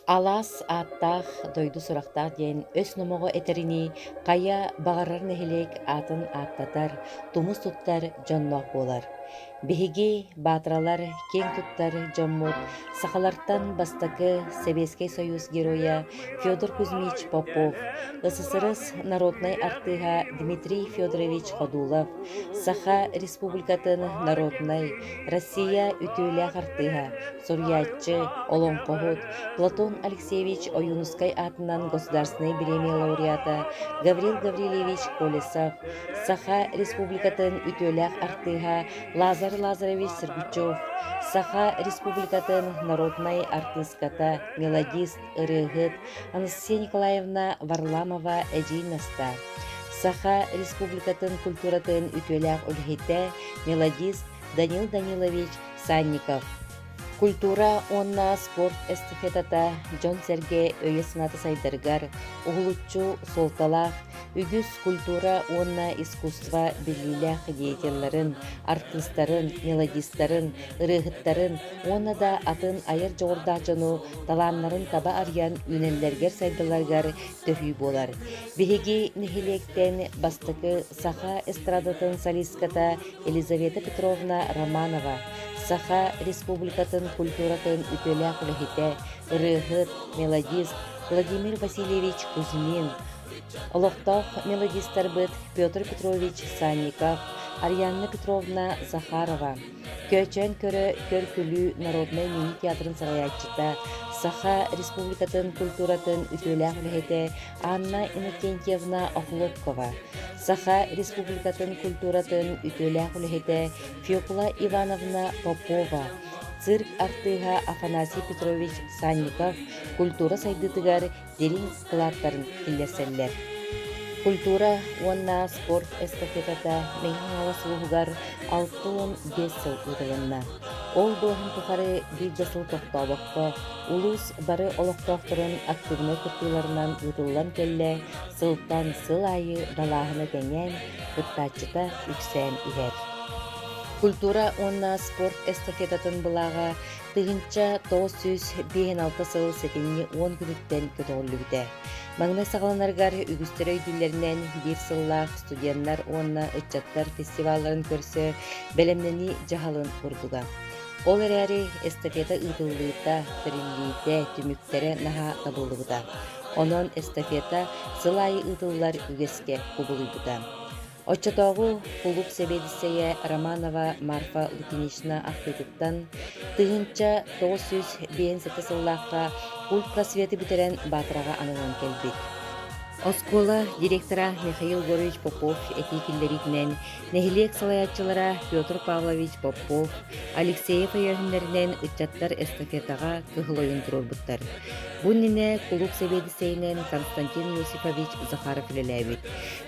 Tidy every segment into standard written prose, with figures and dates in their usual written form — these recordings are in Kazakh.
Алас аттах дойду сурахтах диэн өс номого этерини кая бағарар нехилек атын аттатар, тумус туттар дьоннох буолар. Биһиги баатыралар кең туттар дьоммут сахалартан бастакы Советский Союз героя Федор Кузьмич Попов, СССР народной артыга Дмитрий Федорович Ходулов, Саха Республикатын народной Россия үтүөлээх артыга Сурьяччы Олонкохут Платон Алексеевич Оюнускай атынан государственной премия лауреата Гаврил Гаврилевич Колесов, Саха Республикатын үтүөлээх артыга Лазар Лазаревич Сергучев, Саха Республикатын народной артистката, мелодист, ырыгыт Анастасия Николаевна Варламова Эджейнаста, Саха Республикатын культуратын үтүөлээх үлхите мелодист Данил Данилович Санников. Культура онна спорт эстафетата Джон Серге өйе сынаты сайдаргар, угулуччу солталах, үгүс культура онна искусство билилях деятелларын, артисттарын, мелодисттарын, ырыгыттарын, онна да атын айыр жоғырдағжану таланнарын таба арьян үнеллергер сайдаларгар төфүй болар. Биһиги нехилектен бастыкы Саха эстрадатын солистката Елизавета Петровна Романова, Саха Республикатын культуратын үтөлээх үлэхите, ырыгыт, мелодист Владимир Васильевич Кузьмин, олохтох мелодисттар быт Петр Петрович Санников, Арьяна Петровна Захарова, Көчөн көрө көркүлүү народный мини театрын сагаяччыта, Саха Республикатын культуратын үтөлээх үлэхите Анна Иннокентьевна Охлопкова, Саха Республикатын культуратын үтөлээх үлэхите Фёкла Ивановна Попова, цирк артыга Афанасий Петрович Санников культура сайдытыгар дерин кылааттарын киллерселлер. Культура уонна спорт эстафетата мейхаңала сулугар 6-5 сыл утылынна. Ол доғын тухары бирде сыл тоқтабыққа, улус бары олықтақтырын активны күттілерінен утылан келле, сылтан сыл айы далағыны кәнген, күттачыта үксән игер. Культура онна спорт эстафетатын бұлаға тыгынча 956 сыл сетинни 10 күнүттен көтөөлүбүтэ. Маңна сагаланаргар үгүстөр өйдүллеринен бир сыллаах студенттар онна ыччаттар фестивалларын көрсө белемнени жахалын курдуга. Ол эрээри эстафета ытыллыыта, тириллиите, түмүктере наха табылыбыта. Онон эстафета сыл айы ытыллар үгеске кубулуйбута. Оччотоогу клуб себедисея Романова Марфа Лукинична ахтытыттан тыгынча 957 сыллаакка культ просветы битерен батырага анылан келбит. Оскола директора Михаил Горович Попов этикиллеритнен, нехилек салаятчылара Петр Павлович Попов, Алексеев өйөһүннеринен ыччаттар эстафетага кыһылойун турурбуттар. Буннине клуб себедисейнен Константин Иосифович Захаров үлеләбит.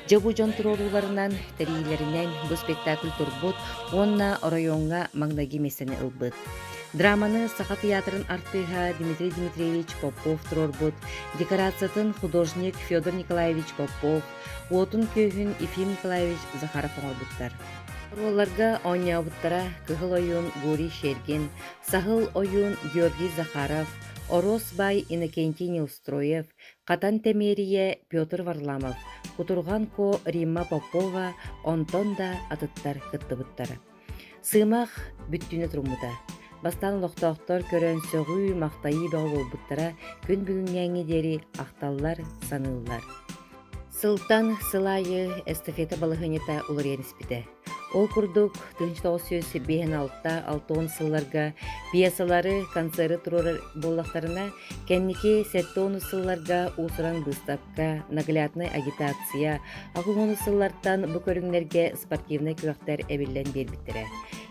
Жабу жон туруруларынан, тәрилеринен бу спектакль турбут, онна районга маңнаги месени ылбыт. Драманы Саха театрын артыга Дмитрий Дмитриевич Попов турорбут, декорациятын художник Федор Николаевич Попов, отун көйхүн Ефим Николаевич Захаров оңорбуттар. Оларга оңябыттара кыһыл ойун Гурий Шергин, сахыл ойун Георгий Захаров, Орос бай Иннокентий Неустроев, Катан Темерие Петр Варламов, Кутурган ко Римма Попова, онтон да атыттар кыттыбыттары. Сымах бүттүнө турмута. Бастан лохтоохтор көрөн сөгүү мактайы бау болбуттара күн бүгүнгәңи дери акталлар саныллар. Сылтан сылайы эстафета балыгынета уларьяниспите. Ол курдук 1956-60 сылларга пьесалары, концерты турар боллактарына кенники 70 сылларга усуран выставка, наглядный агитация, агугону сыллартан бу көрүңнерге спортивный күрәктер эбиллен бербиттере.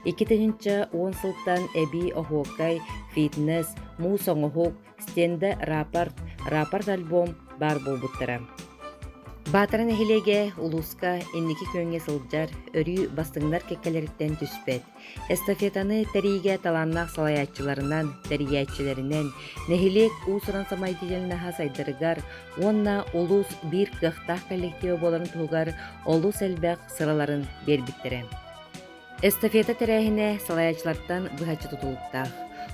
2010 сылтан эби охуоккай, фитнес, мус оңохук, стенде рапорт альбом бар болбуттара. Батырын эхилеге улуска инники көңе сылджар, өрү бастыңдар кеккелеріттен түспет. Эстафетаны тәриге таланнақ салаятчыларынан, тәриятчыларынан, нехилек усуран самайдиделіне хасайдырыгар, онна улус бир гықтақ коллективі боларын туғар, улус әлбәқ сыраларын бербіттерен. Эстафета тәрәхіне салаячылардан бұхачы тұтылықтақ.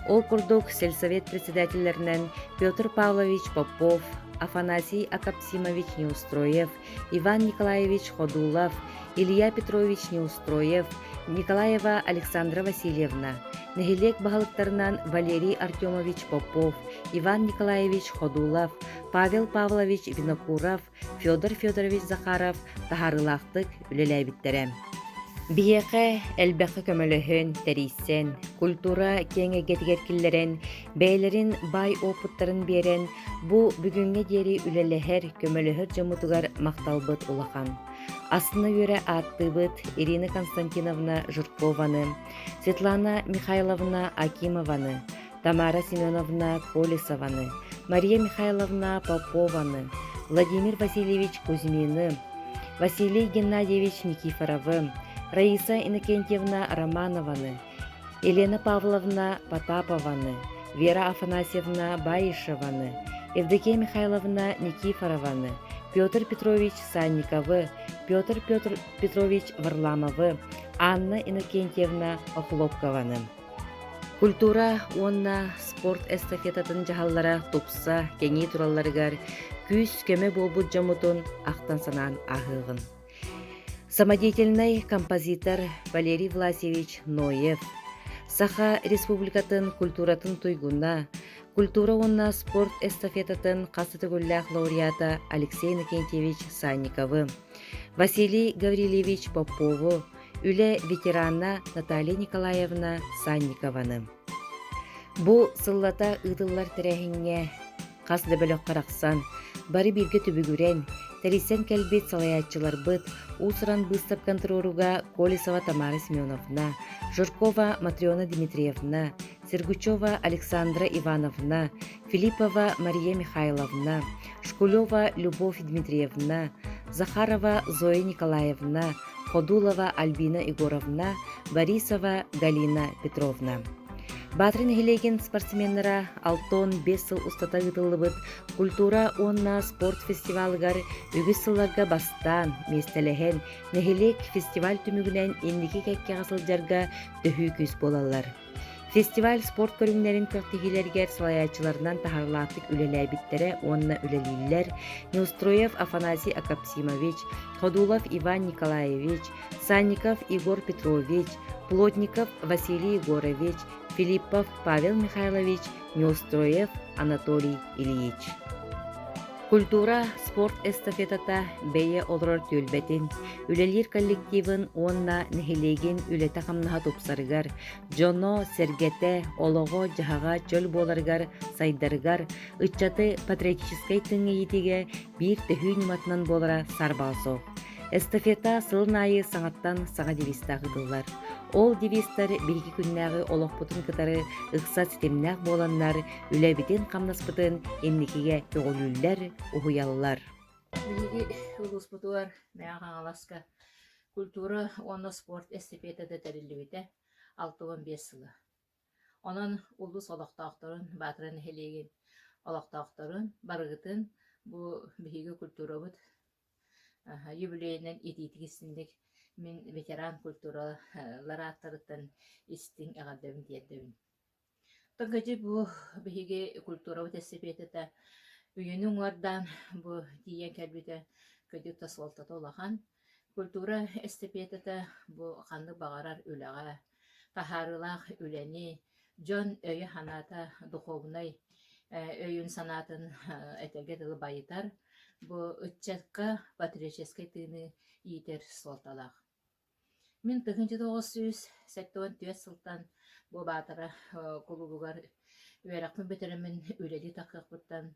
Ол курдук сельсовет председательлеринен Петр Павлович Попов, Афанасий Акапсимович Неустроев, Иван Николаевич Ходулов, Илья Петрович Неустроев, Николаева Александра Васильевна, Нехилек бағалықтарынан Валерий Артемович Попов, Иван Николаевич Ходулов, Павел Павлович Винокуров, Федор Федорович Захаров таһарылақтык үлеләйбіттерем. Биэхэ элбэхэ көмөлөһөн тәрийсен, культура кеңе гетигеркиллерен, бәйлерин бай опыттарын берен, бу бүгүнгө диэри үлелэһэр көмөлөһөр жомутугар макталбыт улахан. Асына өрө аттыбыт Ирина Константиновна Журкованы, Светлана Михайловна Акимованы, Тамара Семеновна Колесованы, Мария Михайловна Попованы, Владимир Васильевич Кузьмины, Василий Геннадьевич Никифоровы, Раиса Иннокентьевна Романованы, Елена Павловна Потапованы, Вера Афанасьевна Баишеваны, Евдокия Михайловна Никифорованы, Петр Петрович Санниковы, Петр Петрович Варламовы, Анна Иннокентьевна Охлопкованы. Культура онна спорт эстафетатын жаһаллара тупса кеңи туралларыгар күз көмө болбут жомутун ахтан санаан ахыгын. Самодеятельный композитор Валерий Власевич Ноев, Саха Республикатын культуратын туйгуна, культура онна спорт эстафетатын кастытыгуллах лауреата Алексей Иннокентьевич Санниковы, Василий Гаврилевич Попову, үле ветерана Наталья Николаевна Санникованы. Бу сыллата ыдыллар тирәһиңе кас дөбөлөк караксан, бары бирге түбүгүрен, тәрисен кәлбет салаятчылар быт, усыран быстап контроруга Колесова Тамара Семеновна, Журкова Матриона Дмитриевна, Сергучева Александра Ивановна, Филиппова Мария Михайловна, Шкулева Любовь Дмитриевна, Захарова Зоя Николаевна, Ходулова Альбина Егоровна, Борисова Галина Петровна. Батрын хилеген спортсменнера алтон 5 сыл устата гытылыбыт культура онна спорт фестивалыгар үгіз сылларга бастан местелеген нехилек фестиваль түмүгүнен эндики кәкке асылжарга төһүү күз болалар. Фестиваль спорт көрүңнерин көктегилергер салаячыларынан тахарлаатык үлеләйбиттере онна үлелиллер Неустроев Афанасий Акапсимович, Ходулов Иван Николаевич, Санников Игорь Петрович, Плотников Василий Егорович, Филиппов Павел Михайлович, Неустроев Анатолий Ильич. Культура спорт эстафетата бәйе олорор төлбәтин, үлелер коллективын онна нехилеген үлете хамнаха тупсарыгар, жоно сергете, олого жахага чөл боларыгар, сайдарыгар, ытчаты патриотическай тыңы етеге бир төһүү ниматынан болара сарбалсо. Эстафета сылын айы саңаттан саңа девиста ғыдылар. Ол девистар біргі күннәғы олықпытын кытары ықса сетемнәқ боланнар, үләбітен қамнаспытын емнекеге төғылүлләр, ұхуялылар. Биги улуспутуар мәяға аласка культура оны спорт эстафетада тәрілібіті 6-15 сылы. Онын улус олақтақтарын, батырын хелеген олақтақтарын, барғытын бұ биги культура бұд юбилейнен идитигисіндік мен ветеран культуралар аттарыттан истин ағадабын тиеддебін. Тонгачы бұ биги культура бұд эстафетада үйінің ордан бұ тиен кәлбіті көдік тасуалтаты олахан. Культура эстафетада бұ қанды бағарар үліға, тахарылақ үләні, жон өйі ханата духовнай өйін санатын әтелге дылы байытар, бұ үтчатқа патриотическай тыны иетер суалталақ. Мен 1984 сылтан бұ батыра кулубугар үйерақпын бетерімін үләді таққықпыттан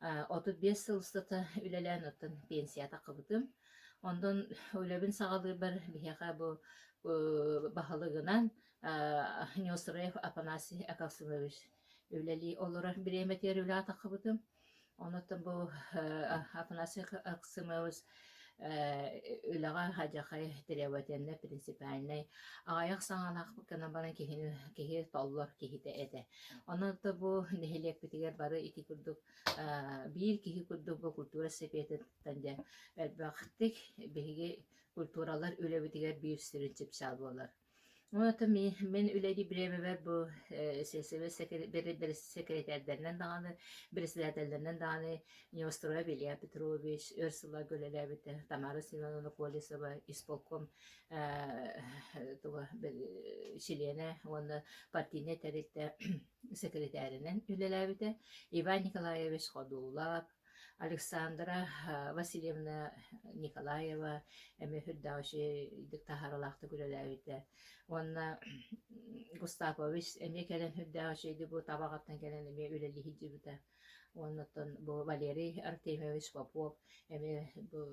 35 сылыстата үләлән оттан пенсия таққыбытым. Ондан үләбін сағалы бар бияға бұ бағалығынан Неустроев Афанасий Акапсимович үләлі олырар біреметер үлә таққыбытым. Ондан бұ Афанасий Акапсимович үләға хажақай требовательны принципиальный ағаяқ саңалақ бұққана баран кехе толлар кехете әді. Ондан бұ нехелек бітігер бары ити күрдік бір кехе күрдік бұ культура сепеті тәнде әлбәқтік бейге культуралар үлі бітігер бір сүрінчіп шал болар. Вот мен үлэри бирэбэбэр бу сесибе бери секретарьдарынан даганы, председательдеринен даганы Неустроя Илья Петрович, Урсула Гөлелебите, Тамара Семеновна Колесова, исполком туга члене, он партийне терите секретаринен үлелебите, Иван Николаевич Ходулов, Александра Васильевна Николаева, эме хүрдәүши диктахаралахты күреләбите. Онна Густапович эме келен хүддәүшейди бу табагаттан келен эме үлели хиджибите. Оннотон бу Валерий Артемьевич Попов эме бу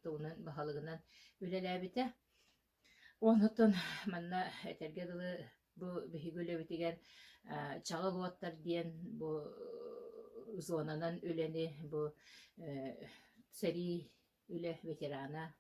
туунан бахалыгынан үлеләбите. Оннотон манна этерге дылы бу бихигүлебитигер чагыл уаттар диен бу зонанан үлени бу сери үле ветерана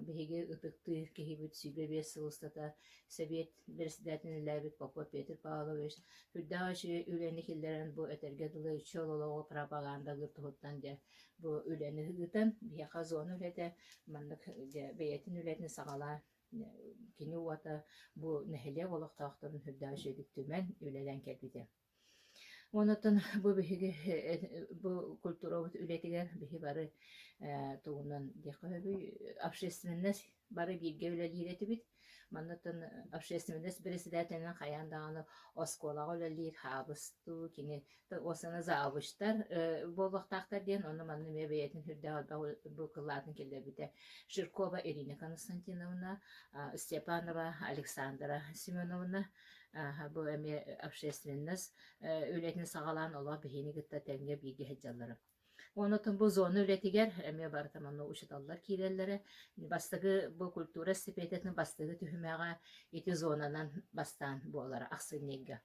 биһиги ытыкты киһибит сүүбэбиэс сылыстата Совет председателин Лябит Попов Петр Павлович хүрдәҕачы үлэни киллэрэн бу этерге дылы чололого пропаганда гыртыһыттан де бу үлэни хыгытан биэха зона үлэтэ маннык бэйэтин үлэтин саҕала кини уата бу нэһилиэ олохтоохторун хүрдәҕачы дүктүмэн үлэлэн кэлбите. Онотон бу биһиги бу культуровут үлэтигер биһи бары туунан дехөбү общественность бары бирге үлэлиретибит. Маннатын общественность председателинен хаяндаганы осколага үлэлир хабысту кини осана заабыштар болуктактар диен оны манны мебеетин хүрдэ бу кыллатын келдебите. Ширкова Ирина Константиновна, Степанова Александра Семеновна бу эми общественность үлэтин сагалан ола бихини гытта тенге биги хеджаллары. Онотун бу зона үлетигер эми бартаманы ушуталлар киреллере бастыгы бу культура стипендиятын бастыгы түһүмәгә ити зонанан бастан буолара аксыннега.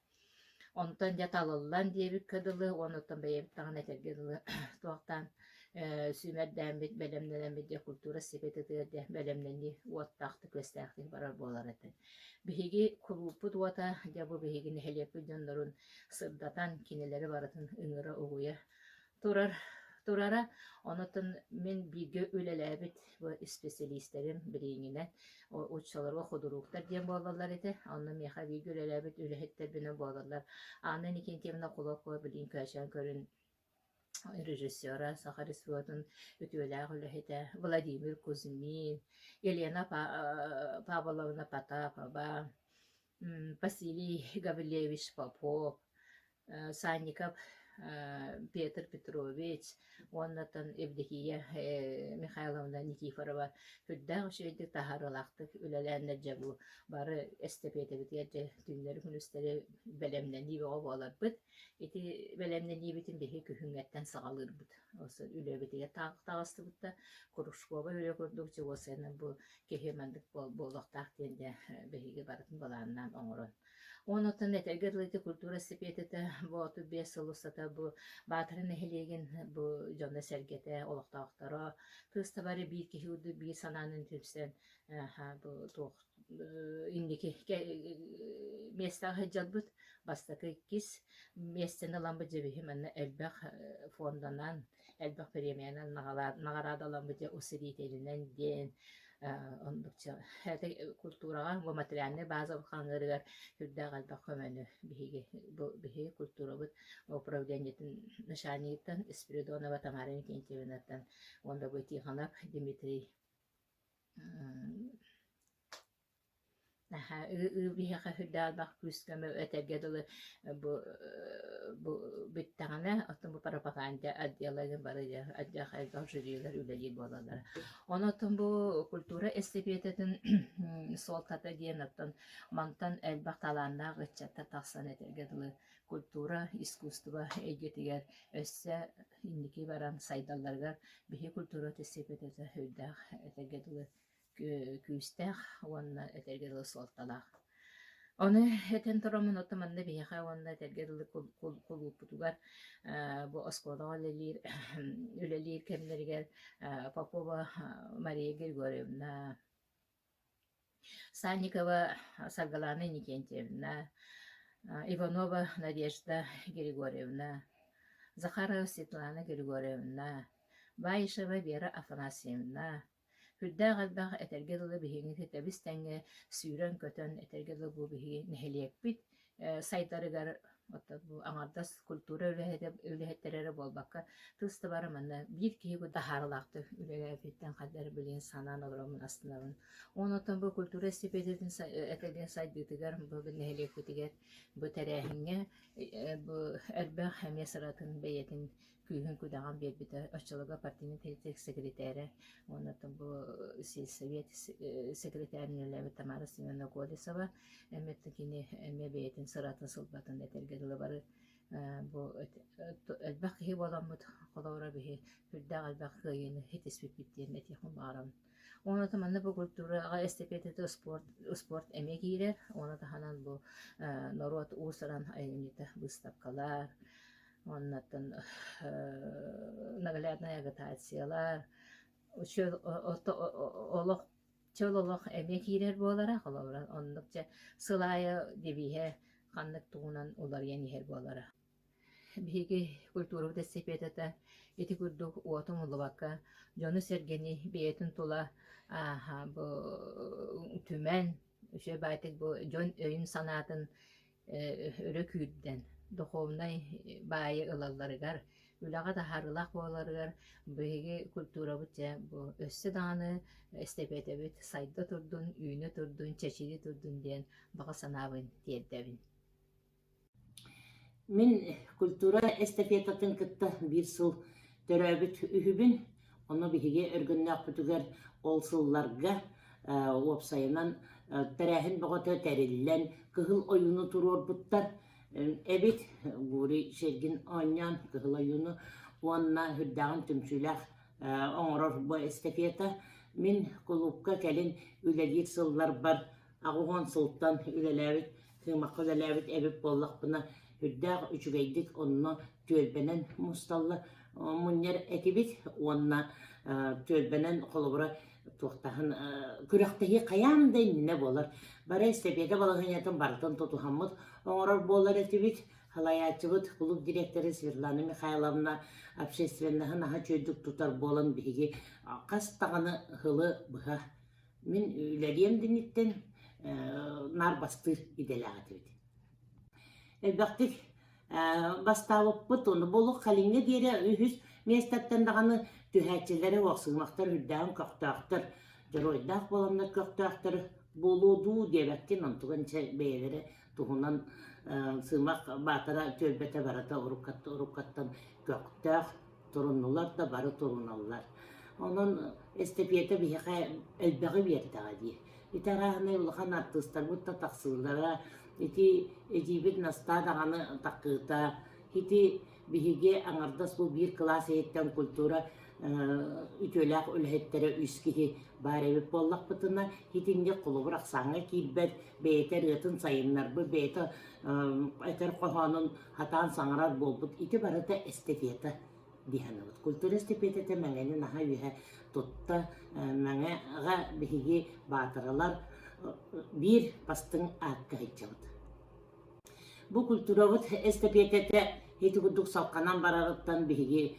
Онтон жаталыллан диебик кыдылы, онотон бейбит тагын этерге дылы туактан сүймәддән бит белемнән бит культура стипендиятыгы белемнәни уаттакты көстәкти барар буолар эте. Биһиги клубу дуата жабы биһиги нехелепи дьоннорун сырдатан кинелери баратын ыҥыра угуя турара онотон мен биге үлеләбит бу специалисттерин бириңине уччаларга худуруктар диен болалар эте. Онны меха биге үлеләбит үлеһеттер бине болалар. Аны никентемна кулакка билин кашан көрүн режиссера Сахарисвотун өтүөләг үлеһете Владимир Кузьмин, Елена Павловна Потапова, Василий Гаврилевич Попов, Санников Петр Петрович, оннотон Евдокия Михайловна Никифорова хүрдәг шөйдү тахарылактык үлеләннәр жабу бары эстепетебитер түннәр күнүстәре белемнәни болар бит. Ити белемнәни битин беһи күһүнгәттән сагалыр бит. Осы үлебитигә тагысты бит. Кружкова үле көрдүк жи осыны бу кехемәндик болдыктак дигәндә беһиге барын баланнан оңорон. Онотон этергерлити культура стипендиаты бу бес сылыстата бу батырын эхилеген бу жонда сергете олоктоохторо тыста бары бир кихиуду бир сананын түпсен бу туох индики местагы жалбыт бастакы кис местен аламбы жебихи манна элбах фонданан элбах премиянан нагарадалан бу усирителинен ден ондукча хэте культурага бу материальный база хангырыгар хүрдэ галба хөмөнү биһиги культурабыт управлениятын начальниктан Спиридонова Тамара Никентьевнатан онда бу Тихонов Дмитрий биһига хүрдэ албах күскөмө этергедылы бу биттагана атын бу пропаганда отделаген бары аддах айдах жюрилер үлели болалар. Онотон бу культура эстепететін солтата диен аттан мантан элбах таланна гычата таксан этергедылы культура искусство эгетигер өссө индики баран сайдалларга биһи культура эстепететі хүрдах этергедылы күстэх онна этергедылы солталах. Оны этен торомун отоманны биэха онна этергедылы кулупутугар бу оскола үлелир кемнергер Попова Мария Григорьевна, Санникова Саргалана Никентьевна, Иванова Надежда Григорьевна, Захарова Светлана Григорьевна, Баишева Вера Афанасьевна, Хүрдэ галбах этергелы биһиңи тетебис тәңге сүүрен көтөн этергелы бу биһи нехелиекпит сайдарыгар оттор бу аңардас культура үлэһеттерери болбакка тыста бары манна бир киһи бу дахарылаакты үлэгэбиттен хаддар билин санаан олоромун астынабын онотон бу культура стипендиятын этеген сайдытыгар бу нехелиекпитигер бу тәрээхиңе бу элбэх эмиэ сыратын бэйэтин күүһүн кудаган биэрбитэ оччолога партийный секретары онотон бу сельсовет секретарин үлэбит Тамара Семеновна Колесова эметтин кини эме бэйэтин сыратын сылбатын этергелы бары бу элбэх киһи боломмут холовра биһи хүрдэ элбэх кыйыны хитиспиппиттиэн этихун баарам оны манна бу культурага эстепетete спорт эме киирер оны таханан бу народ уусаран айнита выставкалар оннаттан наглядная агитациялар олох эме киирер буолара холовра оннукча сылайы дебиһе ханнык туунан улар янихер буолара биһиги культура эстепетете ити курдук уотум улубакка дьону сергени биэтин тула бу түмен үчө байтык бу дьон өйүн санаатын өрө күүрден духовнай баайы ылалларыгар үлага да харылак буоларыгар биһиги культура бутя бу өссө дааны эстепетебит сайда турдун үүнө турдун чечири турдун диэн бага санаабын тиэрдебин. Min kultura estafetатын кытта bir сыл төрөбүт үһүбүн, оны биһиге өргөннөк бүтүгер ол сылларга опсайынан тәрәһин богота тәриллен кыһыл оюну турор буттар эбит гури шергин онян кыһыл оюну уанна хүрдагын түмсүлэх оңорор бу эстафета min клубка келин үлелир сыллар бар агугон сылтан үлеләбит кымакка үлеләбит эбит боллак бына Hüddağ üçügeydik onunla tölbenen mustallı munyer etibit onunla tölbenen kolubura tuhtahın kürektehi kayam deyin ne bolar. Bara istepiyete balağın barıtan tutuhamıd. Oğrar bolar etibit halayatçıbıt kulüp direktörü Svetlana Mikhailovna общественнahın aha çöydük tutar bolan bihigi kas tağını hılı bıha. Min üleriyem dinitten nar bastır idelağı Elbette bastavıp onu bolu kalinge diye ühüz mestaptan dağını tühәтчеләре ваксыгмактар хүддән кактактыр. Жоройдак боламнар кактактыр. Болуду дебәттен антуганча бәйләре тугунан сымак батара төлбәтә барата уруккаттан кактак туруннылар да бары турунналар. Onun estepiyete bir elbagi bir yerdi. İtarahne ulhan artistlar bu taksırlara iti ecibit nasta dağını takıta iti bihige anardas bu bir klas etten kultura ütölak ölhettere üskihi barebi bollak bıtına hitinde kulubrak sana kilbet beyter yatın sayınlar bu beyter eter kohanın hatan sanırar bolbut iti barata estepiyete dihanıvat. Kultura estepiyete mengeni naha yuha tutta menga bihige batıralar bir bastın akka hiccavat. Bu kultura estepiyete hiti kuduk salkanan bararıttan bihige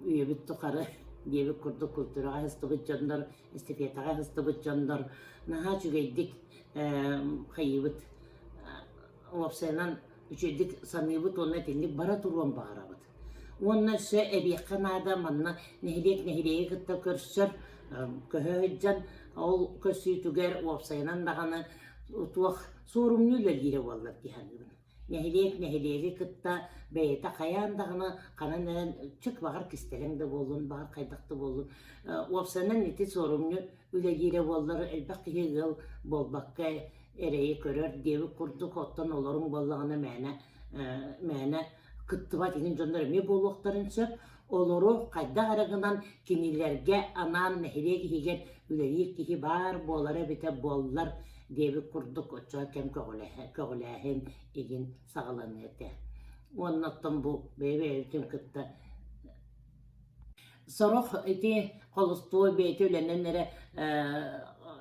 üyebit tukarı diye kurduk kultura hıstıbıt canlar estepiyete hıstıbıt canlar naha çügeydik hayıbıt opsaynan üçedik sanıyıbıt onunla tenlik bara turvan bağırabıt. Onunla şu ebiyekan adam anna nehliyek kıtta körsür köhöccan ol kösü tüger opsaynan dağını tuğ sorumluyla gire vallar dihanlıbın. Nehliyek kıtta beyete kayan dağını kanan neden çık bağır kistelen de bolun, bağır kaydakta bolun. Opsaynan neti sorumlu üle gire valları elbak yığıl bol bakka ereyi körür devi kurduk ottan olorun bollağına mene kıttıvat edin canları me bolluqların söp oloru kayda aragından kinilerge anan nehriyek higer üleyik kihi bar bollara bite bollar devi kurduk oça kem köğülehin egin sağlanı ete. Ondan bu bebe evtin kıtta Sorok eti kolustoy beyti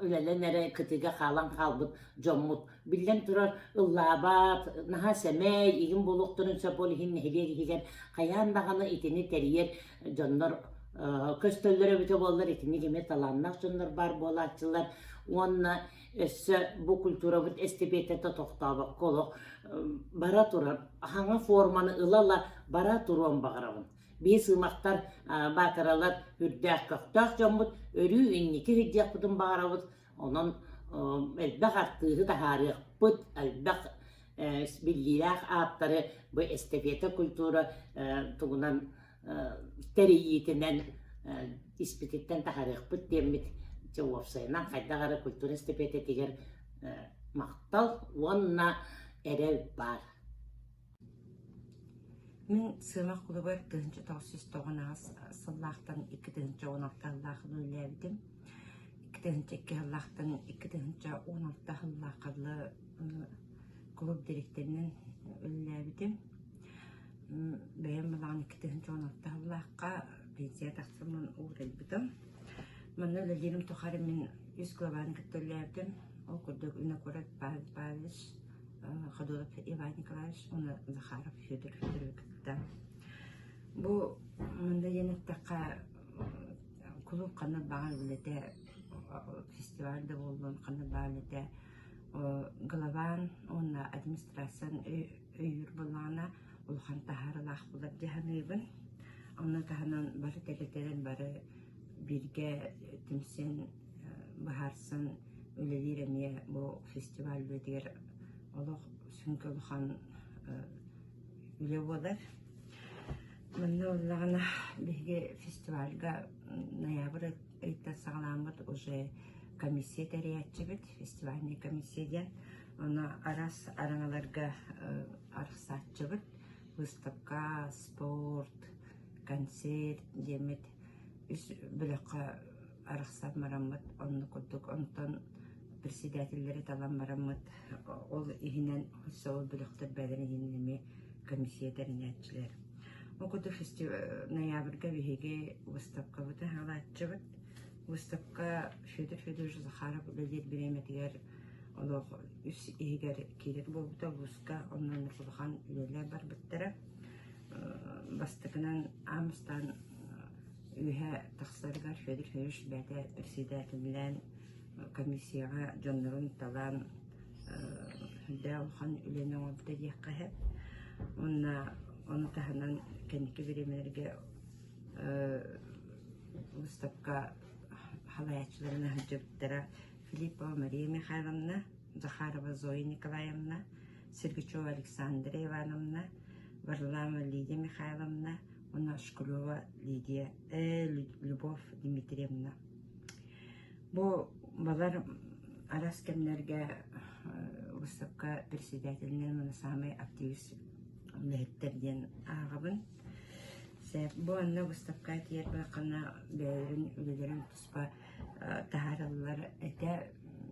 ölenlere kıtıga kalan kalbıt jommut. Bilden turar ıllabat, naha semey, igin buluqturun söpol hin nehliye giger. Kayan dağını itini teriyer, canlar köstölleri bite bollar etini kime talannak şunlar bar bolatçılar onna esse bu kultura bit estibetete toxtabak kolok bara tura hanga formanı ılala bara turuan bağırabın. Bir sığmaktar bataralar hürdək köktək jambut örü inniki hüddək budun bağırabın. Onun elbək arttığı da harıq bud elbək bilgiler atları bu estafeta kultura tuğunan teriyitinden ispititten taharık bu demit cevap sayınan kaydağara kultura estafeta tiger maktal onna erev var. Мен сыймак кулубар 1990 сыллахтан 2016 өләбидим. 2002 2016 клуб директорунун өләбидим. Бәйәм булган 2016 пенсия тахсымын урылбидим. Мен өләдем тухары мен 100 клубаны көтөләбидим. Ол күрдек үне күрәт Павлович, Ходулов Иван Николаевич, оны Захаров Федор Федорович. Бу мында янаттакка клуб кана баган билете фестивальда болгон кана багалете Голован, онна администрациян өйүр болгана улхан тахаралах булар жаһаныбын. Онна таханан бары тегетерен бары бирге тимсен бахарсын өлелереме бу фестиваль бедер олох сүнкө улхан үле болар. Мында уллагана бирге фестивальга ноябрь айта сагаламыт уже комиссия терячибит, фестивальный комиссия. Она арас арангаларга арсатчыбыт, выставка, спорт, концерт, демет. Үс бүлөккө араксап мараммыт, онны курдук, онтон председательлери талан мараммыт. Ол ихинен сол бүлөктөр бәдерин хиннеме комиссия терячилер. Окуду ноябрьга биһиге выставка бута халатчыбыт. Выставка Федор Захаров үлелер биреметигер олог үс игер кирер болута выставка оннан кулган үлелер бар биттер. Бастыгынан амстан үйе тахсаргар Федор бәте председателен комиссияга жоннорун талан дәлхан үлене олды якка. Оны таханан кеники биремелерге выставка халаячыларына хыджыптара Филиппова Мария Михайловна, Захарова Зоя Николаевна, Сергачева Александра Ивановна, Варлама Лидия Михайловна, Шкулева Лидия, Любовь Дмитриевна. Бу балар арас кемнерге выставка председателинен самый активист лехтерден агабын. Бу анна выставка тиер бакана бәлерин үлелерин туспа тахараллар эте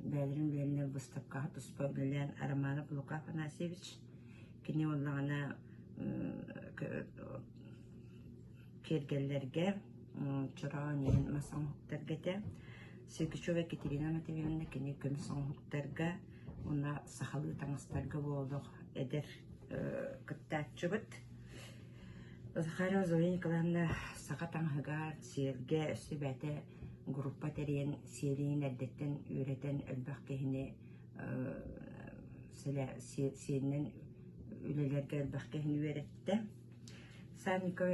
бәлерин үлелерин выставка туспа үлелерин Араманов Лука Афанасьевич кини оллагана кергеллерге чораанин масаңхуктаргете Сергачева Екатерина Матвеевна кини көмсаңхуктарга уна сахалы таңыстарга болдук эдер кыттаачыбыт. Захарова Зоя Николаевна сақатан хагар сиерге өсібәті группа терен сиерин әрдеттен үйретен өлбәқ кехіне сиерінен үлелерге өлбәқ кехіне үйретті. Санико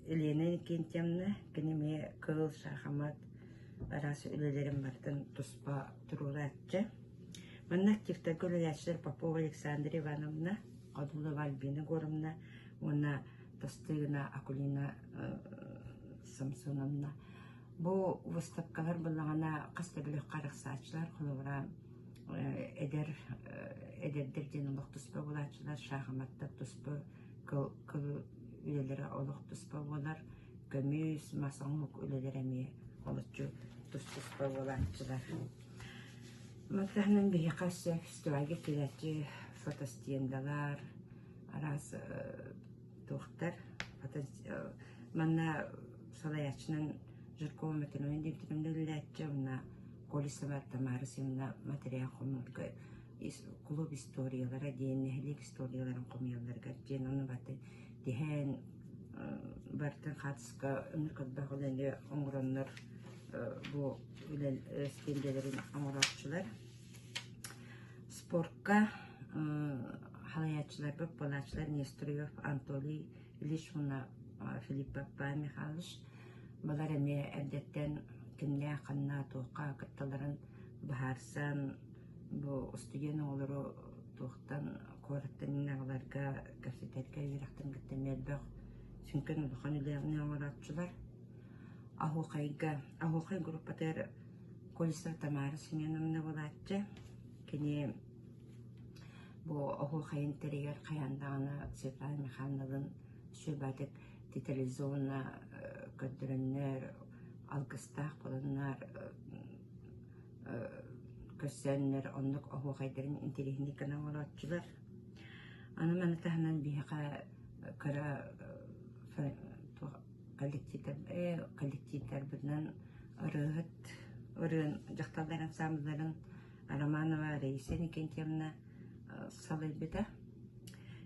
Елена Никентьевна кенеме кыл шахамат арасы үлелерін бартын туспа тұрула әтчі. Манна активтарга үлеләшілер Попова Александра Ивановна, Ходулова Альбина Горовна, она Тостыгна Акулина Самсоновна. Бу выставкалар буллагана кастабылык караксачлар холовра эдердер денолук туспа булачылар шахматта туспа кыл үлелери олук туспа булар көмүс масаңлык үлелереме олучу туспа булачылар. Матахнын бихикасы фестивальге келечи фотостендалар арас тухтар манна салаячнын жиркова метеноин диптимдэллячча уна колисова Тамарасовна материал комурга клуб историялара дейннехилик историяларын комуяларга ден оны баты дихен бартын хатыска ыныркытбак олене оңроннор бу стендерин оңоратчылар. Спортка халаячылар бөп балачылар Неструев Анатолий Ильич муна Филипп Папа Михайлович балар эме эрдеттен кимне канна тоокка кытталарын бахарсан бу студент олору тоохтан кораттан нагаларга кафетерге ирактан гыттемелбек сүнкен улахан үлерне оңоратчылар ахукай группатер Колеса Тамара Семеновна болатчы кене бу ахукайын терегер каяндагына Светлана Михайловнадын сөйбатык телевизионна көддөрөннөр алгыстак болоннар көссөннөр оннук ахукайдарын интеллигентиканы оңоратчылар аны манатаханан бияка кара коллективтер бирнен ырын жакталдар ансамбльдарын Романова Раиса Никентьевна салайбыта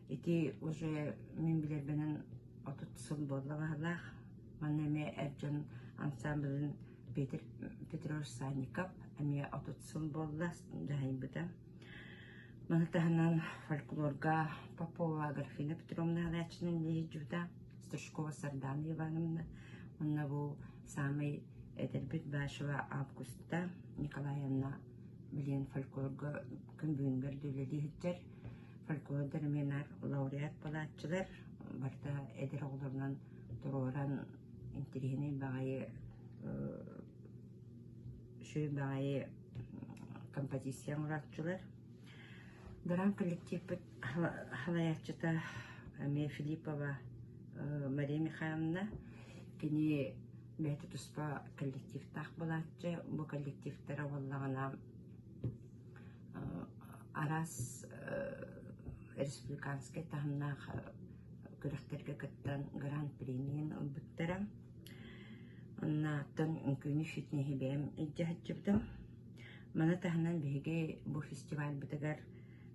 ити уже мен билербенен отут сыл боллағалақ манеме әржан ансамбльын Петрович Санников әме отут сыл болла жайбыта манатаханан фольклорга Попова Аграфина Петровна Галячының лейджута Стручкова Сардана Ивановна онна бұл самый Эдербит Башева августа Николаевна билен фольклорга күнбүйінгер дөйледі хиттер фольклордар менар лауреат балатчылар барда эдер оғларынан тұроран интерегіне бағайы шөй бағайы композиция мұратчылар Даран коллектив халаячыта Аме Филиппова Мария Михайловна кене бәті тұспа коллектив тақ балатчы бұл коллективтері олағына Арас республиканский тағынақ көріқтерге кіттен гран-премиен ұлбыттары. Онна аттан үнкөні фитнеге бәйім әджіғатчыбдым. Мана тағынан бәйге бұл фестиваль бітігер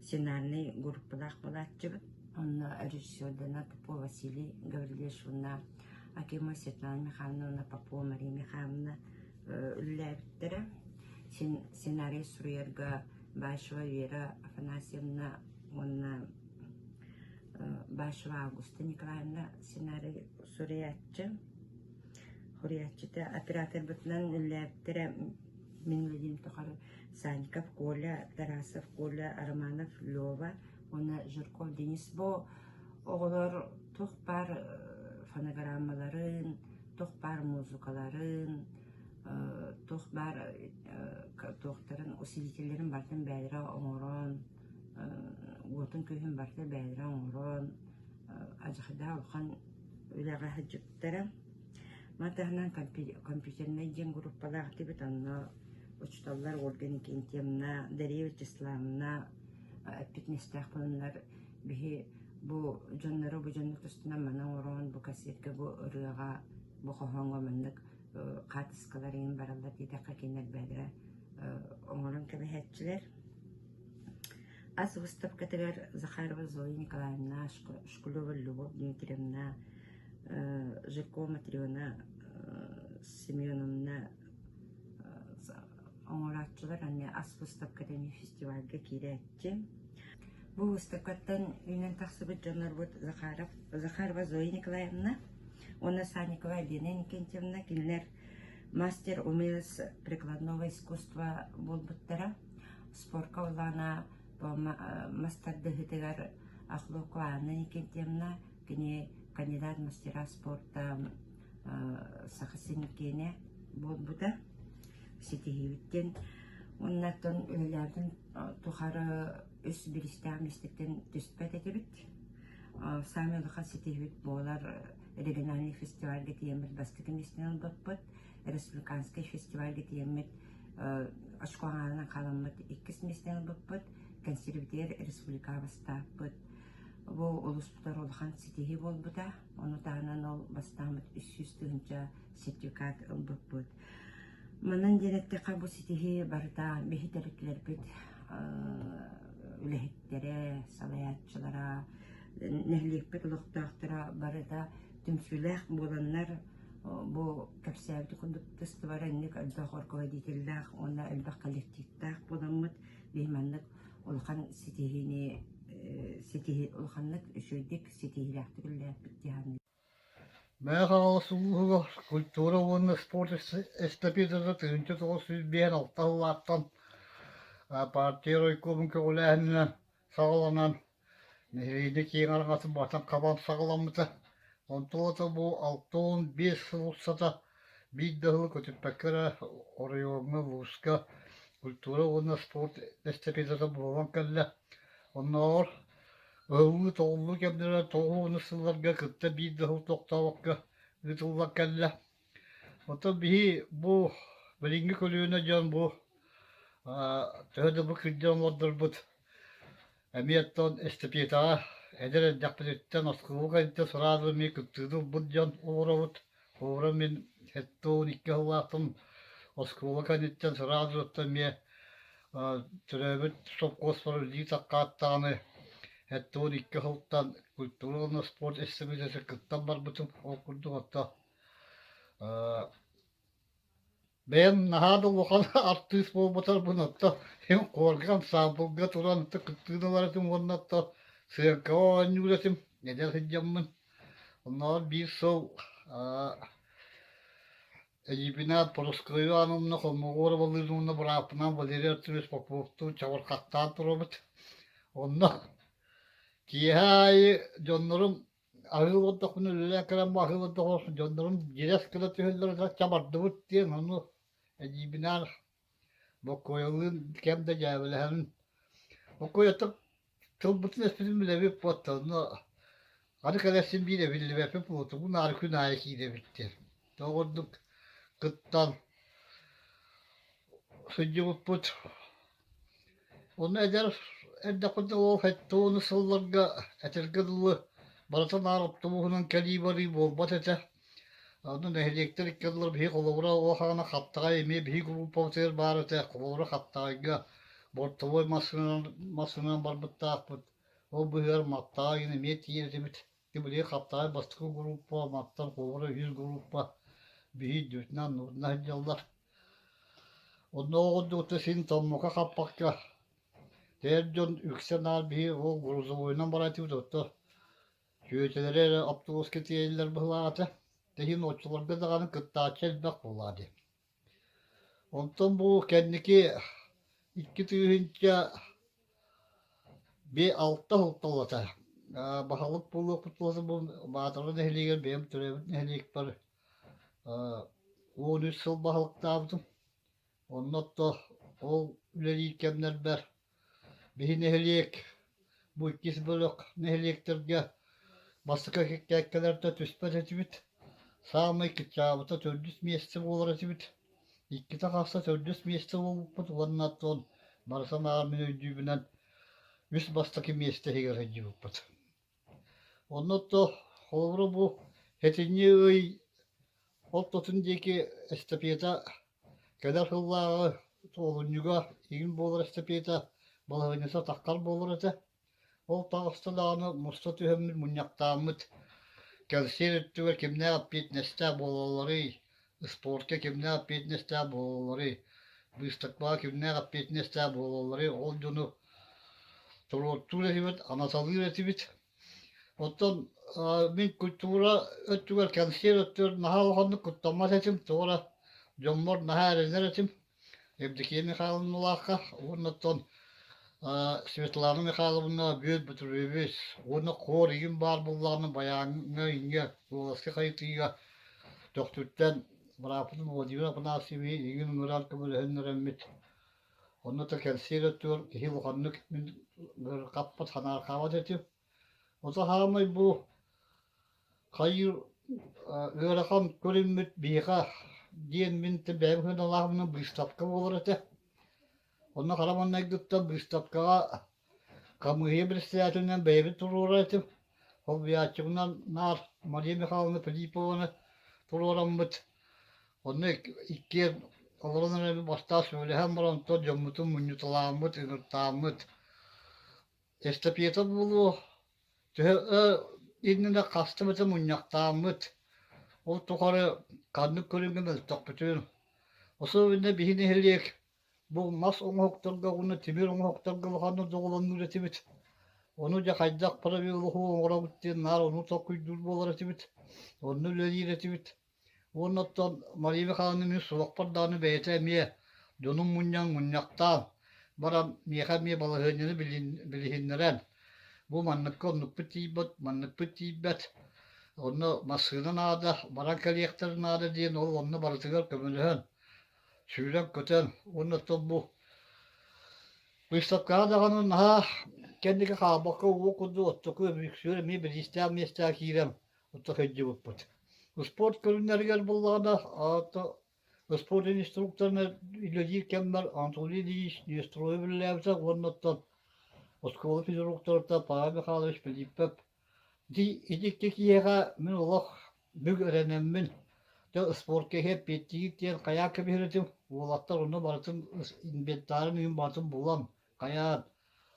сценарный группалақ балатчыбыд. Онна режиссердена Попова Василий Гаврилешевна, Акима Светлана Михайловна, Попова Мария Михайловна үлләбіттері. Сценарий Суруерга Башева Вера Афанасьевна, онна Башева Августа Николаевна сценарий Суриятчы. Хуриятчыта оператор бұтынан үлләбіттері мен Владимир Тохары Санников, Коля, Тарасов, Коля, Арманов, Лёва, оны Жирков, Денис Бо, оғылар тоқ бар фонограммаларын, тоқ бар музыкаларын, тоқ бар тоқтарын, усилителерін бартын бәдіра оңырын, отын көйін бартын бәдіра оңырын, ажықыда олқан өліға жүптері. Матағынан компьютеріне ден группалағы тебет анна учталлар Ольга Никентьевна, Дарья Вячеславовна, Питнестях болынлар бихи бу жоннары бу жоннық тұстына мана орон, бу кассетка бу ұрыға, бу қоғанға мындық қатысқалар ең баралар дейдаққа кенер бәдірі оңырын кәбәхәтчілер. Аз выставкатығар Захарова Зоя Николаевна, Шкулева Любовь Дмитриевна, Жиркова Матриона Семеновна оңыратчылар әне ас выставкатыны фестивальге керетті. Бұл выставкаттан үйнен тақсыбыт жонар бұд Захарова Зоя Николаевна, она Санникова Елена Никентьевна, келінер мастер умелец прикладного искусства бұл бұттара, спорка олана мастарды ғытығар Ахлокова Анна Никентьевна, кене кандидат мастера спорта Сахасыникене бұл бұда. Сетихивиттен, оннаттан өлілердің тұхары өс бірістәместіктен түспәт әтебіт. Самелыға сетихивит болар региональный фестивальге тиемет бастықы местінен бұтпыт, республиканский фестивальге тиемет ашқуаңарына қаламыт 2 местінен бұтпыт, консерватер республика бастапыт. Бұл ұлыспытар олған сетихи бол бұда, оны тағынан ол бастамыт 300 сертификат ұлбыппыт. Манан денетте қабу сетихи барда бехитеріклер бит үлехеттері, салаятчылара, нәхлек бит ұлықтақтыра барда Түмсүлэх буоланнар бу капсаабды кондуктусты бар энник өлбөх орководительлах, онна өлбөх коллективтах буламмыт бейманнык улхан ситихини ситихи улханнык үсүйдик ситихилахты күллээппит дихан. Mä haluaisin kulttuura vuonna sportissa estapitata tyyntä tuossa bien altahuattan. Partiroikkuun kyllä lähinnä saalanan. Ne riidikin arvata vatan kavan saalamata. On tuota bu altuun 500 biddahu kotipäkkärä orjoogna vuoska. Kulttuura vuonna sport estapitata vuovan kyllä. On noor. Öğü toğlu kemdere toğu nısıllarga kıtta biddahu toktavakka. Gıtılla kelle. Ota bihi bu bilingi kulüğüne can bu. Töhde bu kıdyan vardır bud. Emiyattan estepiyata edere dakpilitten askılığa ente sıradı mi kıttıdı bud can uğravut. Uğra min hettoğun iki hılatın askılığa enten sıradı otta mi türevit sopkos var üzi takkaattağını hettoğun iki hıltan kulturalna sport estepiyatası kıttan var bütün okurdu hatta. Ben nahada lokan artist bolmatar bunu hatta hem korkan sabılga turan hatta kıttığını var etim onun hatta sırka anjuletim neder hicamın onlar bir sol Ejibina poroskoyu anımna kolmuğur balırımına bırakınan Valeri Arturis Popov'tu çavur kattan turabıt onlar kihayı jonlarım ahıl oda kunu lüle kalan ahıl oda olsun jonlarım jiras kıla tühüller çabardı bıt diye onu Ejibina bu koyalığın kemde cevlehenin o koyatıp tılbıtın esprimin bile bir potanı arkadaşım bir de bildi ve pek oldu bu narkın ayaki de bitti doğurduk kıttan sıcı put onu eder elde kudu o fettuğunu sıllarga etergıdlı baratan araptı buğunun kalibari bol batete onun elektrik kadar bir kolora o hana hatta emi bir grup otel barate kolora hatta ga bortoy masına barbatta o bu yer matta yine met yezimit gibi hatta bastık grup matta kolora 100 grup bir düznan nurna jallar onu oldu tesin tammoka kapakka Terjon yüksenar bir o gruzu oynan baratı tuttu. Köycelere aptos ketiyeller bıhladı. Tehin oçularda da kanı kıtta çelbek buladı. Ondan bu kendiki iki tüyünce bir altta hultalata. Bahalık bulu kutlası bu bağdarın ehliyer benim türevin ehlik var. 13 yıl bahalık dağıdım. Ondan da o üleri kemler ber. Bir nehliyek bu ikisi bölük nehliyeklerge basıka kekkelerde tüspet etibit. Sağma iki çağıta tördüs miyesti olur etibit. İki takasa tördüs miyesti olup ondan Marsam ağırmın öncübünden 100 bastaki miyesti heger hecibit. Ondan da hovru bu hetinye öy Oltotundaki estepiyata kadar hıllağı oluncuga ilgin bolur estepiyata balığınıza takkar bolur ete. Ol tağıstalağını musta tühemmül munyaktağımıt. Kelser ettüver kimne appiyet neste bololları. Sportka kimne appiyet neste bololları. Büstakbağa kimne appiyet neste bololları. Olcunu turottur etibit, anasalır etibit. Ottan min kultura öttüver kelser öttüver nahal hanı kutlamaz etim. Sonra Jommor nahar ezer etim. Evdeki Mikhail'ın ulaka. Ondan Svetlana Mikhailovna büyük bitiribis. Onu kor egin bar bullarını bayanına inge. Ulaşkı kayıtıyla doktordan bırakıp odiyona pınasibi egin mural kabul henremit. Onu da kelser öttüver. Hil hanık min kappat hanar kavat etim. O da hamay bu hayır öğrekan görünmüt biha diyen min tebevhün Allah'ın bir stapka olur ete. Onu karamanına gittim bir stapka kamuya bir siyasetinden beyri turur etim. O biyaçımdan nar Maria Mikhailovna Filipovna tururamıt. Onu iki Allah'ın bir başta söyle hem var onto camutun munyutalamıt, inırtamıt. Estepiyata bulu. innine kastımızı munyaktamıt. O tukarı kanlık körüngümüz tok bütün. Osu binne bihini heliyek. Bu mas onu hoktarga onu timir onu hoktarga bakanı doğulan üretimit. Onu da kaydak para bir uluhu ora bitti nar onu tokuy durbolar etimit. Onu leli etimit. Ondan Mariye Kanı'nın sulak dağını beytemiye. Donun munyaktan. Baran miyekamiye balahını bilihinleren. Bu manlık konluk bitibet, manlık bitibet. Onu masığının ağda, baran kaliyeklerin ağda diyen onu barıtıgar kömülühün. Sürek köten, onu bu. Bu istaklara da kanun ha, kendiki kabakı okudu, otuku büyüksüre mi bir istem kirem. Otuk hecci buput. Bu sport körünleri gel bullağına, ata, sport instruktörüne ilacı kember, Anatoliy diyiş, diyestroyu birlevse, ondan Oskolu fiziologlarda para bir kalış bilip di idikteki yere min olak büyük öğrenemin de sporke hep bittiği diye kayak gibi üretim olatlar onu baratın inventarın ün batın bulan kayak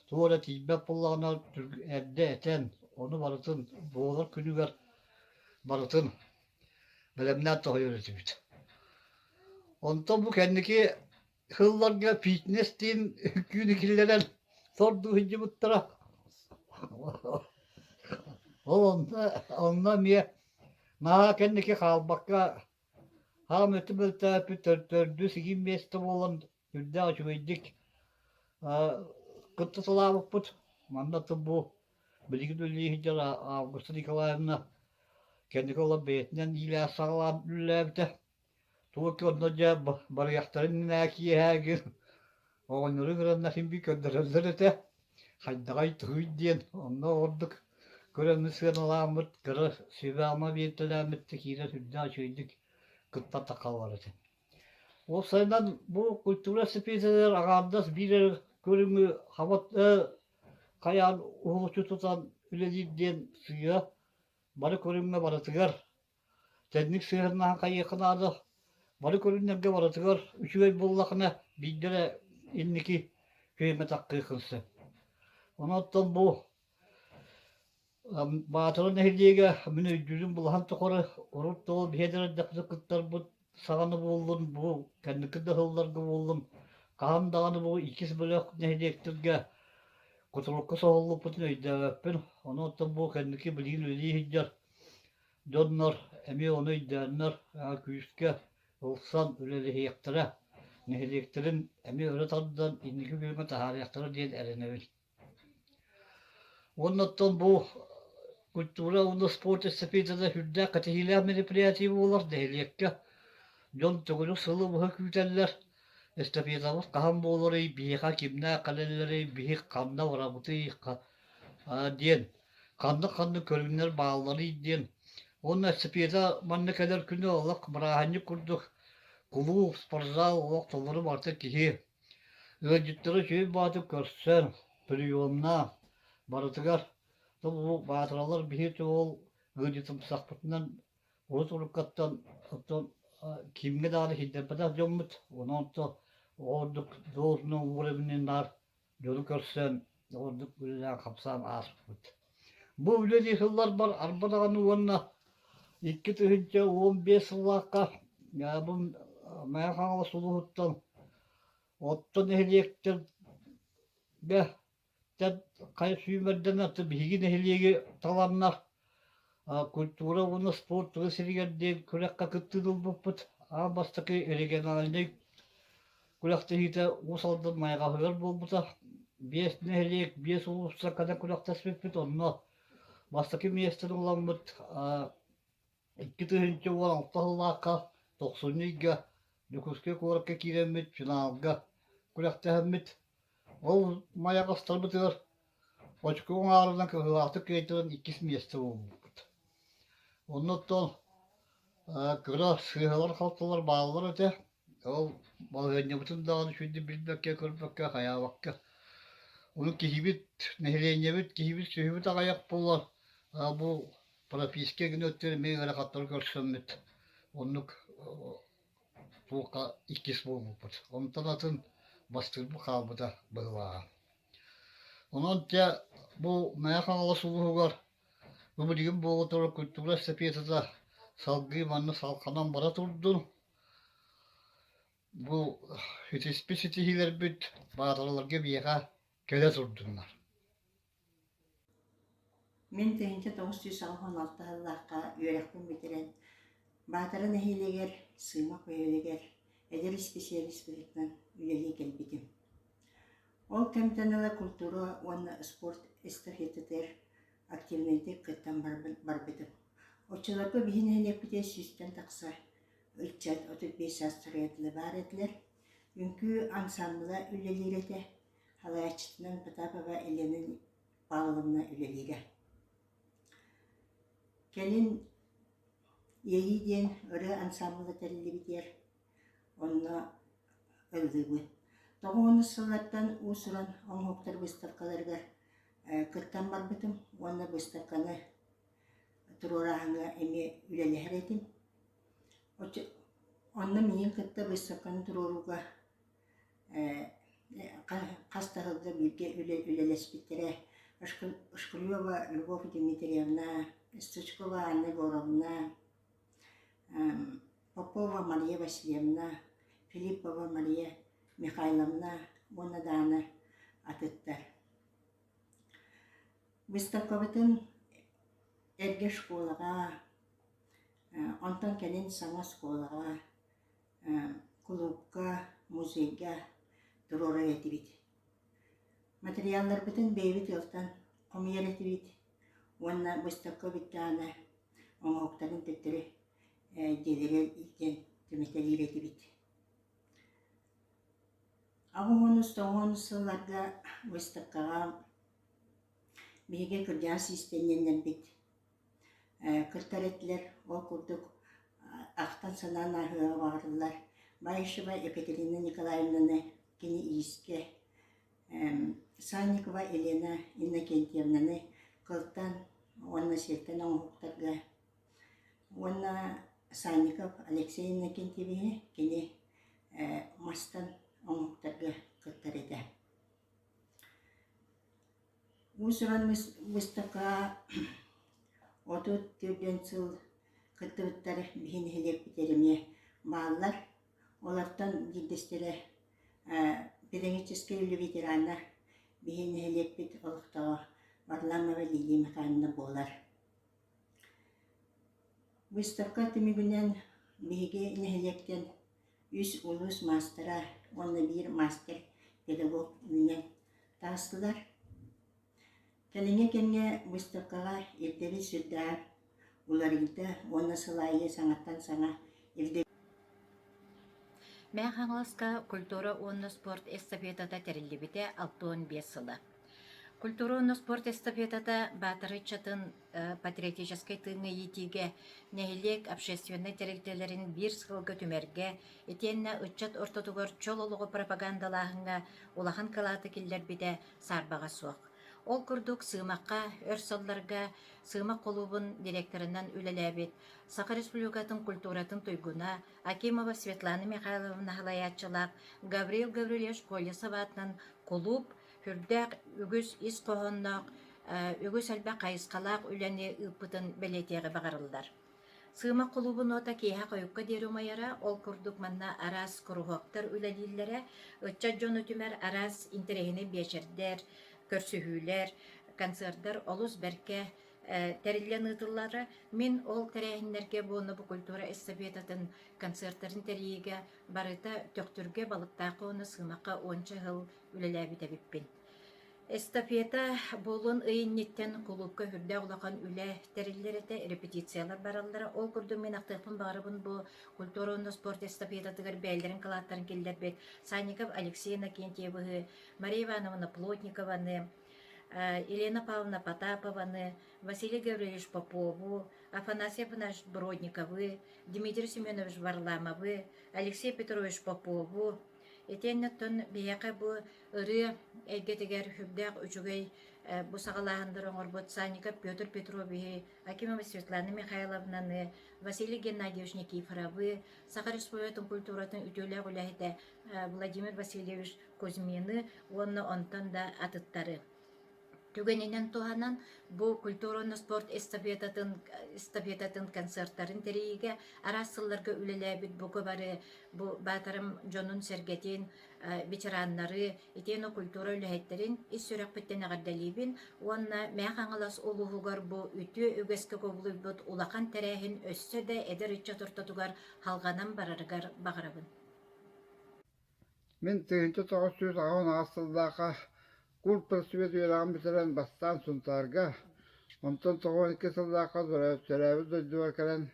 tuvalet hizmet bulanlar evde eten onu baratın boğulur günü ver baratın bilimler tohu üretim. Ondan bu kendiki hıllarla fitness din günükillerin sorduğu hicimutlara ondan niye naha kendiki kalbakka hameti bültəpi tördü sigin beste olan hüdde açıveydik kıttı salavuk put mandatı bu bilgi dülüğü hicir Avgusta Nikolayevna kendiki olan beytinden ila sağlam lüllevde tuğuk ondaca barıyaktarın nâkiye her gün onları kıranlar bir gönderirler de haydagay tüy diyen onda orduk Kırmızı alamut kırı sivama bir telamet tekire hüdde açıydık kıtta takalvardı. O sayıdan bu kültüre spesiyeler ağırdas bir körümü havatlı kayan uğulcu tutan üleci diyen suya barı körümme baratıgar. Teknik sıyırından kayı kınadı. Barı körümlerge baratıgar. Üçüve bullakına bildire inniki köyme takkı kılsı. Ondan bu Batırın ehliye münü cüzüm bulhan tokarı orut dolu biheder daksı kıtlar bu sağını buldun bu kendiki de hıllarga buldun Kaan dağını bu ikisi böyle nehliyektirge kutulukku soğullu putun öydevepin onu da bu kendiki bilgin öyle hiccar dönler emi onu öydevler küyüske olsan öyle lehiyektere nehliyektirin emi öyle tadıdan indiki büyüme tahariyektere diye erenevil ondan bu Kultura onu spor estafetede hüdde katehiler meripriyativi olur dehliyekke. Jon tugulu sılı bu hüküteller. Estafetamız kahan boğuları biha kimne kaleleri bihi kanda varabıtı diyen. Kandı körünler bağları diyen. Onun estafeta manne kadar günü olarak mırahanı kurduk. Kulu sporza olarak tolları artık kihi. Öncütleri şey batıp görsen. Priyonuna. Baratıgar. Bu batıralar bir ol gıcıtım sakpıtından urut urukattan kimge dağlı hiddepede jommut onu da orduk doğusunu uğrabinin nar yolu görsen orduk güzel kapsam asput bu bile yıllar var arbadağını onunla 2 tühünce 15 yıllıkka ya bu meyhana suluhuttan ottan ehliyektir be kayıp suyumerden attı bilgi nehliyege talanlar kultura onu spor turisiri diye kulak kakıttı dolbuput bastaki eregen halinde kulakta hite usaldı mayga hıver bulbuta bies nehliyek bies olursa kadar kulakta spipit onunla bastaki miyestin olan but 2 tühünce 16 yıllıkka 90'lığa nükuske kurakka kiremit finalga kulakta hemmit o maya kastar bitiyor. Açıkın ağrıdan kıhılatı kıytıran ikisi miyeste oldu. Ondan kıra sığırlar kalktılar bağlılar öte. O balığınca bütün dağını şimdi bilmekke kırmekke haya bakke. Onu kihibit nehireyince bit kihibit sühibit ayak bullar. Bu parafiske günü ötleri meyveli katları görsün bit. Onluk bu ikisi oldu. Ondan atın bastırma kalbı da bıhva. Onun da bu meyhanalı suluğu var. Bu digin bu oturup kültürel sepiyatı salgı manlı salkanan bara turdu. Bu hiçbir büt bağırlarga bir yaka kele turdunlar. Мен тәйінче 916 жыллаққа үйрекпен бітірен. Батырын әйелегер, сыймақ өйелегер, әдер специалист біліктен үйлелі келбетім. Ол кәмтанала культура, онна спорт эстафететер активненті кыттан барбетім. Очыларга бейін әйелек біте сүстен тақса, үлчат 35 астыры әділі бар әділер. Үнкі ансамбыла үйлелерете, халайчытынан Потапова әленің bağlılığına üleliğe. Gelin yeğiden öyle ansamblı terili biter. Onunla öldüğü. Doğu sıllardan usuran on hoktar bıstarkalarga kırktan var bitim. Onunla bıstarkanı turorağına emi üleliğer edim. Onunla menin kırkta bıstarkanı turoruga kastağılda bilge üleleş bitere. Шклёва Любовь Дмитриевна, Стучкова Анна Егоровна, Попова Мария Васильевна, Филиппова Мария Михайловна, Бонадана атыттар. Выставкабытын эрге школага, онтон келин саңа школага, клубка, музейга турора этибит. Материаллар бүтін бейбіт елтан комияр етібет. Онна бұстаққа біттіғана оңауқтарын төттірі делері үлкен түметелер етібет. Ағуғыныз тоғыныз сылларда бұстаққаға бейге күрдян системнен бет. Күртар етілер, ол күрдік ақтан санан ағыға бағырылар. Байышыва Екатерина Николаевнаны кені иіске Санникова Елена Иннокентьевнаны кылтан, онна сертен оңуқтарға. Онна Санников Алексей Иннокентьевне кені мастан оңуқтарға кылтар еді. Усыран мұстақа оту түрден сыл кыттыбыттары бейін хелек бітеріме бағылар. Олардан дидестері педагогический ветерана бейін хелек бит олықтаға Варламова Лилия Михайловна болар. Выставка түмігінен бейге нехелектен үс улус мастера, онны бір мастер педагог үнен тағыстылар. Кәліңе кәнге выставкаға ердері сүрдәр, оларыгыда онны сылайы саңаттан саңа ердері. Мен хаңласка культура онны спорт эстафетата терилибите 65 сылы. Культура онны спорт эстафетата батыры чатын патриотической тыңы етиге нәхилек общественный теректелерин бір сылғы түмерге етенне үтчат ортотугор чололугу пропагандалағынға улахан калаты келдер биде сарбаға суық. Ол күрдік сыймаққа, өрсалларға, сыймақ клубын директорынан үлеләбет, Саха Республикатын культуратын тойгуна, Акимова Светлана Михайловна халаятчылақ, Гавриил Гаврилевич Колесоватынан клуб, хүрдәк үгіз ис қоғыннақ, үгіз әлбә қайысқалақ үләне үппытын бәлетеғі бағарылдар. Сыймақ клубын ота кейха қойыққа деру майара, ол күрдік манна арас күрғоқтар үләлілері, үтчат жоны түмер арас интерегіне бешердер, көрсүхүлер, концерттер, олус берке тәрілен ұтылары. Мен ол тәрәйінлерге бұны бұ культура эстафетатын концерттерін тәрейге барыта төктүрге балықтақы оны сымаққа 10 жыл үлеләбі тәбіппен. Эстафета болын ұйыннеттен клубқа хүрді ұлақан үлі тәрілерді репетициялар баралары. Ол күрді мен ақтықпын бағырыбын бұл культура оны спорт эстафетатығыр бәйлерін қалаттарын келдер бет. Санников Алексей Иннокентьевы, Мария Ивановна Плотникованы, Елена Павловна Потапованы, Василий Гаврилович Попову, Афанасий Павлович Бродниковы, Дмитрий Семенович Варламовы, Алексей Петрович Попову. Етеннеттен бияқа бұ ұры әйгетігер хүбдәқ үчігей бұ сағалағындырын орбот Санников Петр Петровичи, Акимова Светлана Михайловнаны, Василий Геннадьевич Никифоровы, Саха Республикатын культуратын үтөлі ғылайда Владимир Васильевич Кузьмины, оны онтан да атыттары. Түгенинен туһанан бу культураны спорт эстафетатын концерттарын териге арассылларга үлеләбит бу бары бу батарым жонун сергетин ветераннары итено культура үләһеттерин иссүрәк биттен агардалибин уонна мәхаңалас улуһугар бу үтү үгәскә көбүлүбүт улахан тәрәһин өссө дә эдер ичче тортотугар халганан барарыгар багырабын. Мен 1910 кул просвет уйраган битирен бастан сунтарга, онтон 92 сылдака сөрәбі дөйдуар кәрен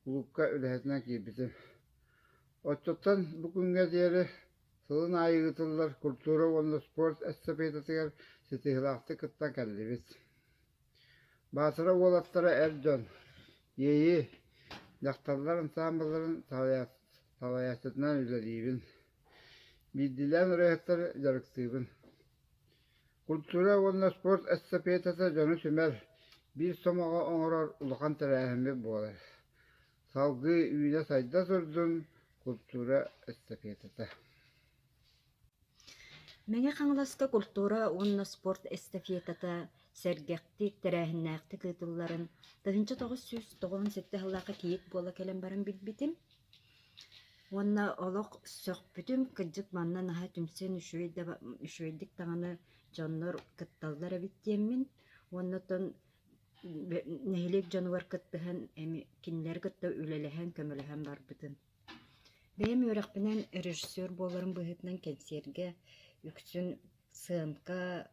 улупка үләһетінен кейбітім. Отчоттан бүкінге дері сылын айығытылар культура онды спорт эстафетатыгар сетихилақты кыттан кәлдебіз. Басыра олаттара әрден, ейі, яқтарлар ансамбларын талаясытынан үлелейбін. Биддилен рәйттар жарықтыбын. Культура онна спорт эстафетасы жаны сүмер, bir somağa оңорор улахан тәрәһіме болар. Салгы үйіне сайда сұрдың культура эстафетасы. Меңе қаңласка культура онна спорт эстафетата сәргәкти тәрәһіннәкті кытылларын 1997 жыллаға кейік бола кәлем барын билбитим. Онна олық сөкпүтім кыджык манна наха түмсен үшөйдік тағаны жоннор кытталлар әбиттиеммин. Оннатон нәһилек жануар кыттыһан эми кинлер кытта үлелеһен көмөлөһөн барбытын. Бэм өрәкпенен режиссер боларын быһытынан кенсерге үксүн сыынка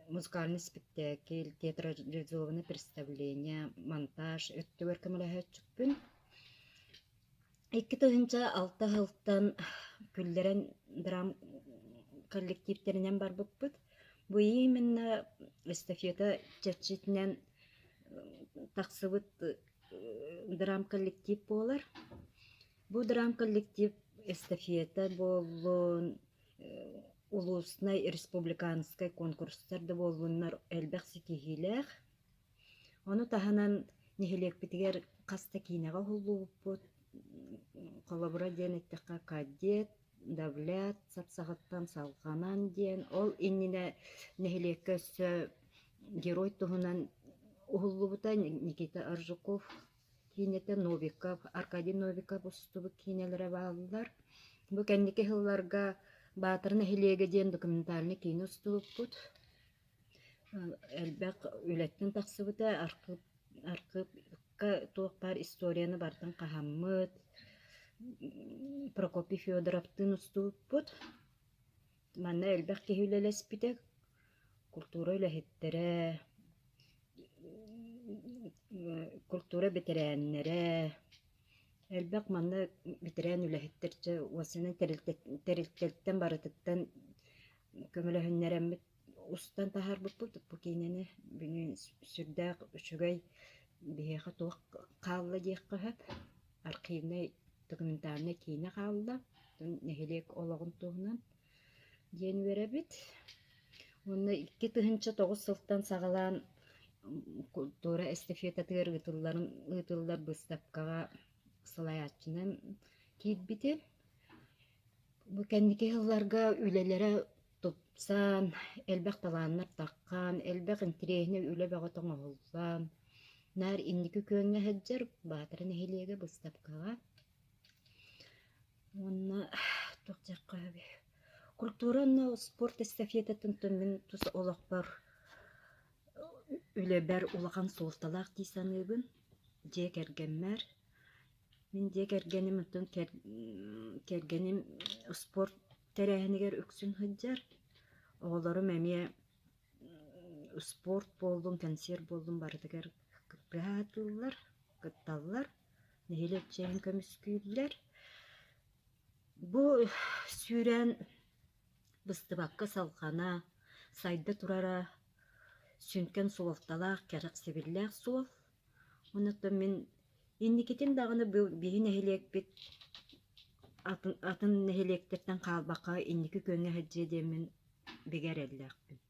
музыкальный спектакль, театрализованное представление, монтаж өттүгөр көмөлөһө чүкпүн. 2006 жылдан күллерен драм коллективтеринен барбыппыт. Бу именно эстафета чечитинен тақсыбыт драм коллектив болар. Бу драм коллектив эстафета болуын улусной республиканской конкурстарда болуыннар элбек сикихилер. Оны таханан нехилек битигер каста кинега хуллубут, коллабора денеттека кадет, давлят, сапсағаттан салғанан ден. Ол иннине нехилекке өссө герой туһунан Ухуллубута Никита Аржуков, кинете Новиков, Аркадий Новиков устубу кинелере баалылар. Бу кенники хылларга Батырны хилеге ден документальный кино устубут. Элбек үлеттен тақсыбыта арқыпка туақпар историяны бартын қахаммыт. Прокопий Федоровтын устубут. Манна элбек кехүлелес битек культура үлэхеттере, культура бетерәннәре, элбәк манна бетерән үләһеттерче уасының терилтелттен барытыттан көмөлөһүннәрәммит устан тахар бу кинене бүнүн сүрдәк үчүгәй биһәхә туак калла диэккәһәп архивный документальный кине калла нехилек ологун туһунан диэн веребит. Онна 2009 сылтан сагалан культура эстафетатыгар ытыллар выставкага сылаячынан киитбити. Бу кәнники хылларга үлелере тупсан, элбек талааннар таккан, элбек интерехне үле бага тоңоллан. Нар инники көңө хаджар батырын хилеге выставкага. Онна токжакка культураны спорт эстафетатын төнмин тус олакпар үлебер улахан суылталақ дейсаныбын, жек әргенмер. Мен жек әргенім ұттын кергенім спорт тәрәхінігер өксін хыджар. Оғыларым әме спорт болдың, консерт болдың бардығар кыттығатылар, кытталылар, нәхелек жайын көміскүйлер. Бұ сүйрен быстыбаққа салқана, сайда турара, сүнкен суолталақ, кәрік себелләқ суол. Онытта мен инникетен дағыны бейін әхелек бет атын нәхелектерден қалбақа инники көңе хаджи демен бегер әлләқпін.